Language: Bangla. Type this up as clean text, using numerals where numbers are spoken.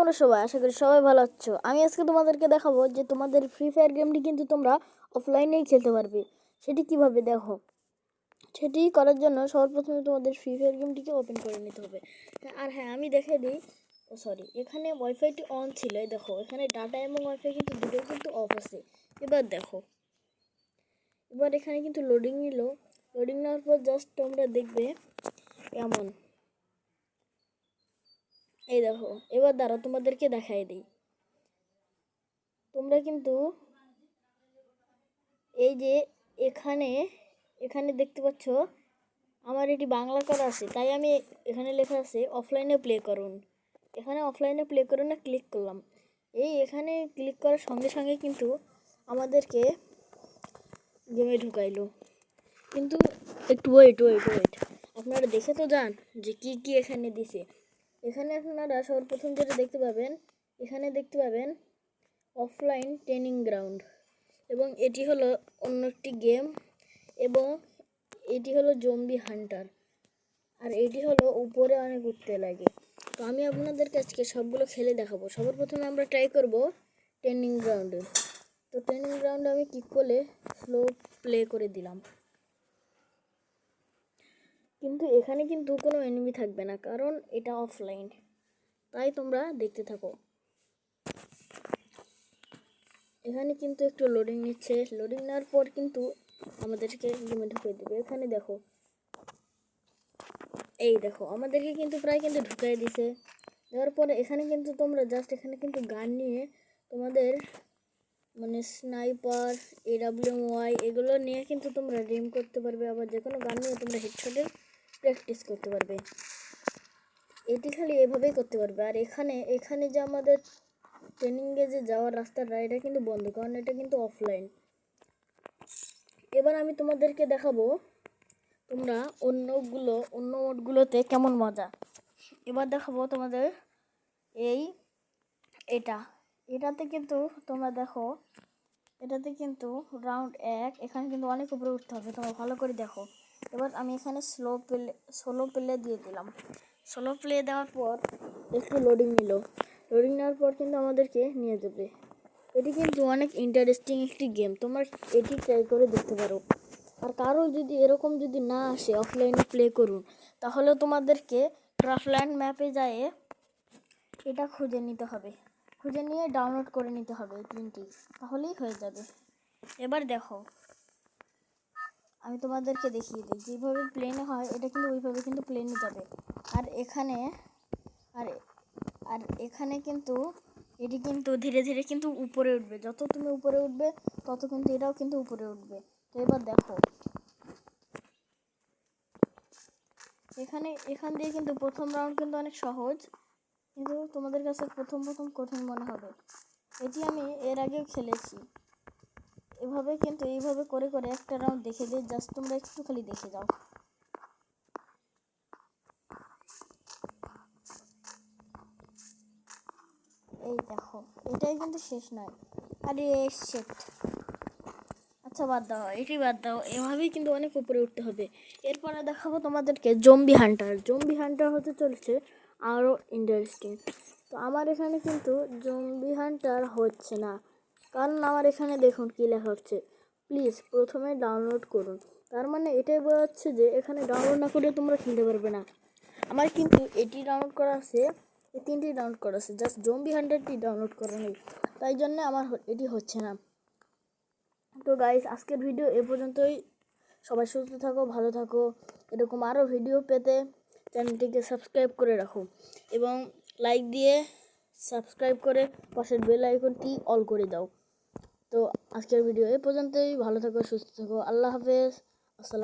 তোমরা সবাই আশা করি সবাই ভালো আছো। আমি আজকে তোমাদেরকে দেখাবো যে তোমাদের ফ্রি ফায়ার গেমটি কিন্তু তোমরা অফলাইনেই খেলতে পারবে। সেটি কিভাবে দেখো। সেটি করার জন্য সর্বপ্রথমে তোমাদের ফ্রি ফায়ার গেমটিকে ওপেন করে নিতে হবে। আর হ্যাঁ, আমি দেখে দিই, এখানে ওয়াইফাইটি অন ছিল। দেখো এখানে ডাটা এবং ওয়াইফাই কিন্তু দুটোই কিন্তু অফ আছে। এবার দেখো, এবার এখানে কিন্তু লোডিং নিল। লোডিং নেওয়ার পর জাস্ট তোমরা দেখবে এমন, এই দেখো। এবার দ্বারা তোমাদেরকে দেখাই দিই। তোমরা কিন্তু এই যে এখানে এখানে দেখতে পাচ্ছ আমার এটি বাংলা করা আছে, তাই আমি এখানে লেখা আছে অফলাইনে প্লে করুন। এখানে অফলাইনে প্লে করুন না ক্লিক করলাম। এখানে ক্লিক করার সঙ্গে সঙ্গে কিন্তু আমাদেরকে গেমে ঢুকাইলো। কিন্তু একটু ওয়েট, আপনারা দেখে তো যান যে কি কি এখানে দিছে। এখানে আপনারা সর্বপ্রথম যেটা দেখতে পাবেন, এখানে দেখতে পাবেন অফলাইন ট্রেনিং গ্রাউন্ড, এবং এটি হলো অন্য একটি গেম, এবং এটি হলো জম্বি হান্টার, আর এটি হলো উপরে অনেক উঠতে লাগে। তো আমি আপনাদেরকে আজকে সবগুলো খেলে দেখাবো। সবার প্রথমে আমরা ট্রাই করব ট্রেনিং গ্রাউন্ডে। তো ট্রেনিং গ্রাউন্ডে আমি ক্লিক করলে স্লো প্লে করে দিলাম, কিন্তু এখানে কিন্তু কোনো এনিমি থাকবে না, কারণ এটা অফলাইন। তাই তোমরা দেখতে থাকো। এখানে কিন্তু একটু লোডিং নিচ্ছে। লোডিং নেওয়ার পর কিন্তু আমাদেরকে গেমে ঢুকে দেবে। এখানে দেখো, এই দেখো আমাদেরকে কিন্তু প্রায় কিন্তু ঢুকাই দিছে। দেওয়ার পরে এখানে কিন্তু তোমরা জাস্ট এখানে কিন্তু গান নিয়ে তোমাদের মানে স্নাইপার, AWM এগুলো নিয়ে কিন্তু তোমরা রেম করতে পারবে। আবার যে কোনো গান নিয়ে তোমরা হেডশটের প্র্যাকটিস করতে পারবে। এটি খালি এভাবেই করতে পারবে। আর এখানে যে আমাদের ট্রেনিংয়ে যে যাওয়ার রাস্তাটা, এটা কিন্তু বন্ধ, কারণ এটা কিন্তু অফলাইন। এবার আমি তোমাদেরকে দেখাবো তোমরা অন্য মোডগুলোতে কেমন মজা। এবার দেখাবো তোমাদের এটাতে কিন্তু তোমরা দেখো, এটাতে কিন্তু রাউন্ড 1, এখানে কিন্তু অনেক উপরে উঠতে হবে, তোমরা ভালো করে দেখো। এবার আমি এখানে স্লো প্লে দিয়ে দিলাম। স্লো প্লে দেওয়ার পর একটু লোডিং নিল। লোডিং নেওয়ার পর কিন্তু আমাদেরকে নিয়ে যাবে। এটি কিন্তু অনেক ইন্টারেস্টিং একটি গেম, তোমরা এটি ট্রাই করে দেখতে পারো। আর কারো যদি এরকম যদি না আসে অফলাইনে প্লে করুন, তাহলে তোমাদেরকে ক্রাফল্যান্ড ম্যাপে যায় এটা খুঁজে নিতে হবে। খুঁজে নিয়ে ডাউনলোড করে নিতে হবে এই তিনটি, তাহলেই হয়ে যাবে। এবার দেখো, আমি তোমাদেরকে দেখিয়ে দিই যেভাবে প্লেনে হয়, এটা কিন্তু ওইভাবে কিন্তু প্লেনে যাবে। আর এখানে কিন্তু এটি কিন্তু ধীরে ধীরে কিন্তু উপরে উঠবে। যত তুমি উপরে উঠবে তত কিন্তু এটাও কিন্তু উপরে উঠবে। তো এবার দেখো, এখান দিয়ে কিন্তু প্রথম রাউন্ড কিন্তু অনেক সহজ, কিন্তু তোমাদের কাছে প্রথম কঠিন মনে হবে। এটি আমি এর আগেও খেলেছি। এইভাবে করে করে একটা রাউন্ড দেখে দিই, জাস্ট তোমরা একটু খালি দেখে যাও। এই দেখো, এটাই কিন্তু শেষ নয়। আরে শেট, আচ্ছা বাদ দাও, এটি বাদ দাও। এভাবেই কিন্তু অনেক উপরে উঠতে হবে। এরপরে দেখাবো তোমাদেরকে জম্বি হান্টার হতে চলেছে আরও ইন্টারেস্টিং। তো আমার এখানে কিন্তু জম্বি হান্টার হচ্ছে না, কারণ আমার এখানে দেখুন কী লেখা হচ্ছে, প্লিজ প্রথমে ডাউনলোড করুন। তার মানে এটাই বোঝাচ্ছে যে এখানে ডাউনলোড না করে তোমরা খেলতে পারবে না। আমার কিন্তু এটি ডাউনলোড করা আছে, এই তিনটি ডাউনলোড করা আছে, জাস্ট জম্বি হান্টারটি ডাউনলোড করা নেই, তাই জন্য আমার এটি হচ্ছে না। তো গাইস, আজকের ভিডিও এ পর্যন্তই। সবাই সুস্থ থাকো, ভালো থাকো। এরকম আরও ভিডিও পেতে চ্যানেলটিকে সাবস্ক্রাইব করে রাখো, এবং লাইক দিয়ে সাবস্ক্রাইব করে পাশের বেল আইকনটি অল করে দাও। তো আজকের ভিডিও এ পর্যন্তই। ভালো থাকো, সুস্থ থাকো। আল্লাহ হাফেজ। আসসালাম।